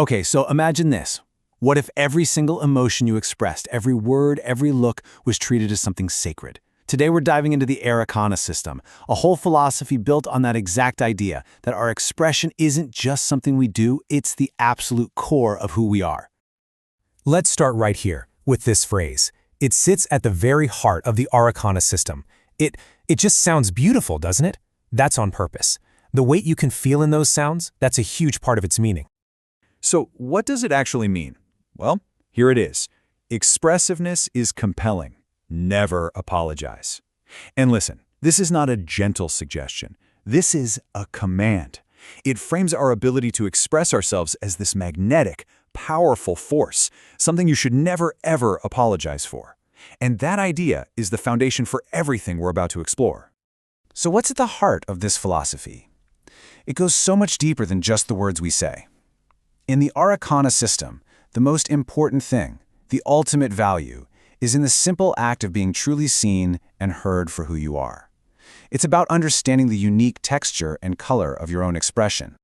Okay, so imagine this. What if every single emotion you expressed, every word, every look, was treated as something sacred? Today we're diving into the Arreqqana system, a whole philosophy built on that exact idea, that our expression isn't just something we do, it's the absolute core of who we are. Let's start right here, with this phrase. It sits at the very heart of the Arreqqana system. It just sounds beautiful, doesn't it? That's on purpose. The weight you can feel in those sounds, that's a huge part of its meaning. So what does it actually mean? Well, here it is. Expressiveness is compelling. Never apologize. And listen, this is not a gentle suggestion. This is a command. It frames our ability to express ourselves as this magnetic, powerful force, something you should never, ever apologize for. And that idea is the foundation for everything we're about to explore. So what's at the heart of this philosophy? It goes so much deeper than just the words we say. In the Arreqqana system, the most important thing, the ultimate value, is in the simple act of being truly seen and heard for who you are. It's about understanding the unique texture and color of your own expression.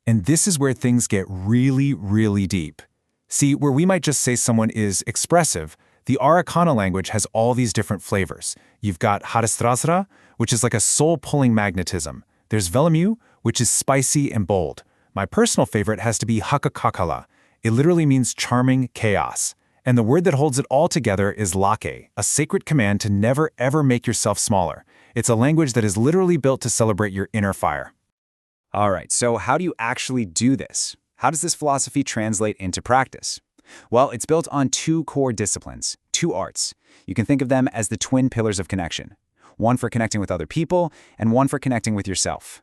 And this is where things get really, really deep. See, where we might just say someone is expressive, the Arreqqana language has all these different flavors. You've got harastrasra, which is like a soul-pulling magnetism. There's velamu, which is spicy and bold. My personal favorite has to be hakakakala. It literally means charming chaos. And the word that holds it all together is lake, a sacred command to never ever make yourself smaller. It's a language that is literally built to celebrate your inner fire. All right, so how do you actually do this? How does this philosophy translate into practice? Well, it's built on two core disciplines, two arts. You can think of them as the twin pillars of connection. One for connecting with other people, and one for connecting with yourself.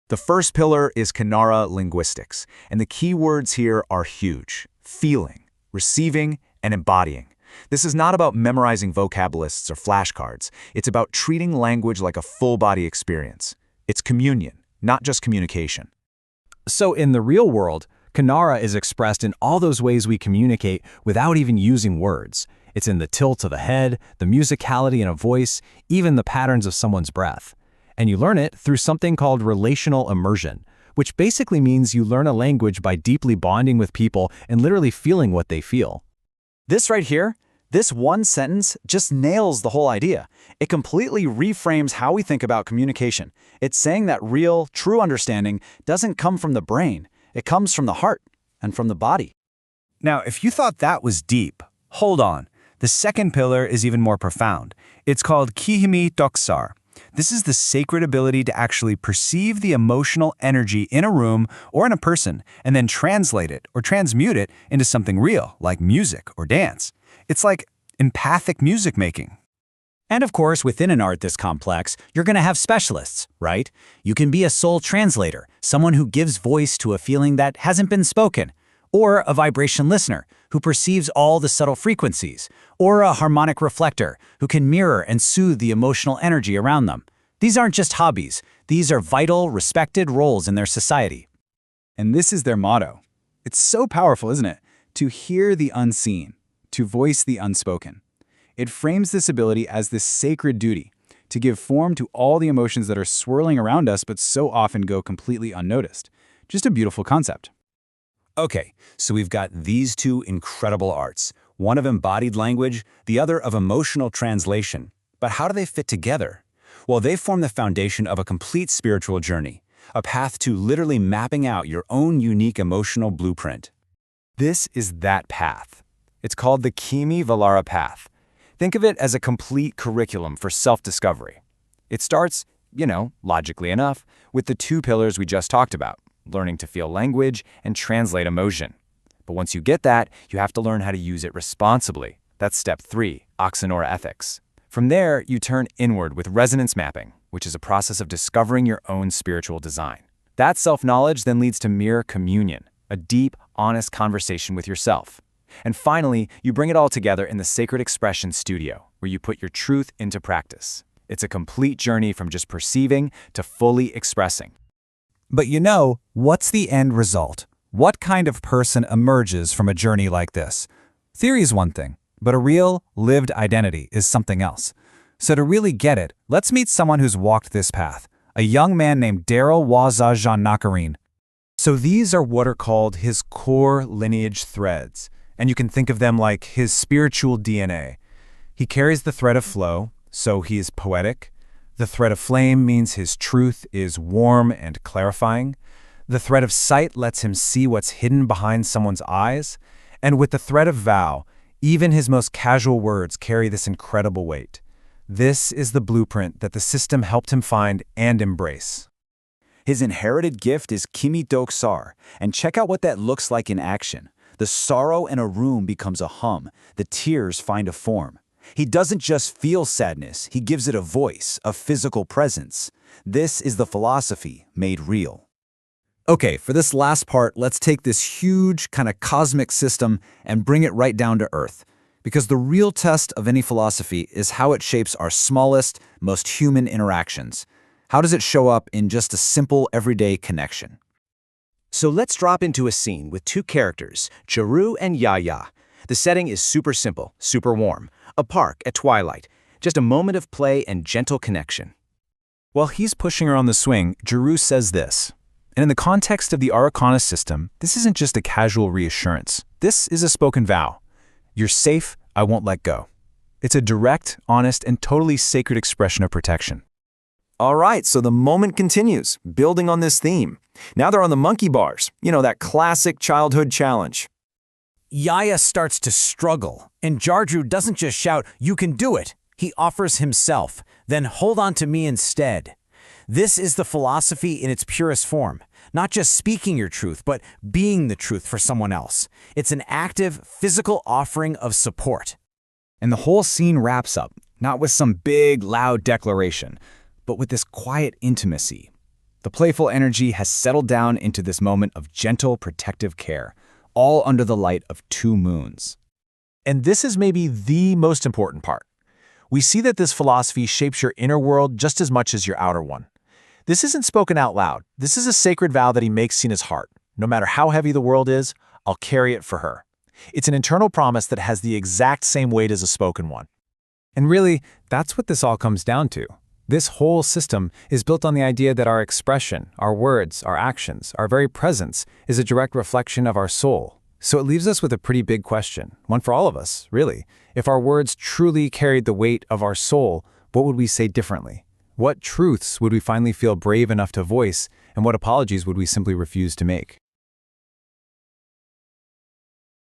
The first pillar is Kanara linguistics, and the key words here are huge: feeling, receiving, and embodying. This is not about memorizing vocab lists or flashcards. It's about treating language like a full-body experience. It's communion, not just communication. So in the real world, Kanara is expressed in all those ways we communicate without even using words. It's in the tilt of the head, the musicality in a voice, even the patterns of someone's breath. And you learn it through something called relational immersion, which basically means you learn a language by deeply bonding with people and literally feeling what they feel. This right here, this one sentence just nails the whole idea. It completely reframes how we think about communication. It's saying that real, true understanding doesn't come from the brain. It comes from the heart and from the body. Now, if you thought that was deep, hold on. The second pillar is even more profound. It's called kihimi toksar. This is the sacred ability to actually perceive the emotional energy in a room or in a person and then translate it or transmute it into something real, like music or dance. It's like empathic music making. And of course, within an art this complex, you're going to have specialists, right? You can be a soul translator, someone who gives voice to a feeling that hasn't been spoken, or a vibration listener who perceives all the subtle frequencies, or a harmonic reflector who can mirror and soothe the emotional energy around them. These aren't just hobbies. These are vital, respected roles in their society. And this is their motto. It's so powerful, isn't it? To hear the unseen, to voice the unspoken. It frames this ability as this sacred duty, to give form to all the emotions that are swirling around us but so often go completely unnoticed. Just a beautiful concept. Okay, so we've got these two incredible arts, one of embodied language, the other of emotional translation. But how do they fit together? Well, they form the foundation of a complete spiritual journey, a path to literally mapping out your own unique emotional blueprint. This is that path. It's called the Kimi Valara path. Think of it as a complete curriculum for self-discovery. It starts, logically enough, with the two pillars we just talked about, learning to feel language and translate emotion. But once you get that, you have to learn how to use it responsibly. That's step 3, oxynora ethics. From there, you turn inward with resonance mapping, which is a process of discovering your own spiritual design. That self-knowledge then leads to mere communion, a deep, honest conversation with yourself. And finally, you bring it all together in the Sacred Expression Studio, where you put your truth into practice. It's a complete journey from just perceiving to fully expressing. But what's the end result? What kind of person emerges from a journey like this? Theory is one thing, but a real, lived identity is something else. So to really get it, let's meet someone who's walked this path, a young man named Daryl Wazajan Nakarin. So So these are what are called his core lineage threads, and you can think of them like his spiritual DNA. He carries the thread of flow, so he is poetic. The thread of flame means his truth is warm and clarifying. The thread of sight lets him see what's hidden behind someone's eyes. And with the thread of vow, even his most casual words carry this incredible weight. This is the blueprint that the system helped him find and embrace. His inherited gift is Kimi Doksar, and check out what that looks like in action. The sorrow in a room becomes a hum, the tears find a form. He doesn't just feel sadness, he gives it a voice, a physical presence. This is the philosophy made real. Okay, for this last part, let's take this huge kind of cosmic system and bring it right down to Earth. Because the real test of any philosophy is how it shapes our smallest, most human interactions. How does it show up in just a simple, everyday connection? So let's drop into a scene with two characters, Jaru and Yaya. The setting is super simple, super warm. A park at twilight. Just a moment of play and gentle connection. While he's pushing her on the swing, Jaru says this. And in the context of the Arreqqana system, this isn't just a casual reassurance. This is a spoken vow. You're safe, I won't let go. It's a direct, honest, and totally sacred expression of protection. All right, so the moment continues, building on this theme. Now they're on the monkey bars, that classic childhood challenge. Yaya starts to struggle, and Jarju doesn't just shout, "You can do it!" He offers himself, then hold on to me instead. This is the philosophy in its purest form. Not just speaking your truth, but being the truth for someone else. It's an active, physical offering of support. And the whole scene wraps up, not with some big, loud declaration, but with this quiet intimacy. The playful energy has settled down into this moment of gentle, protective care, all under the light of two moons. And this is maybe the most important part. We see that this philosophy shapes your inner world just as much as your outer one. This isn't spoken out loud. This is a sacred vow that he makes in his heart. No matter how heavy the world is, I'll carry it for her. It's an internal promise that has the exact same weight as a spoken one. And really, that's what this all comes down to. This whole system is built on the idea that our expression, our words, our actions, our very presence is a direct reflection of our soul. So it leaves us with a pretty big question, one for all of us, really. If our words truly carried the weight of our soul, what would we say differently? What truths would we finally feel brave enough to voice, and what apologies would we simply refuse to make?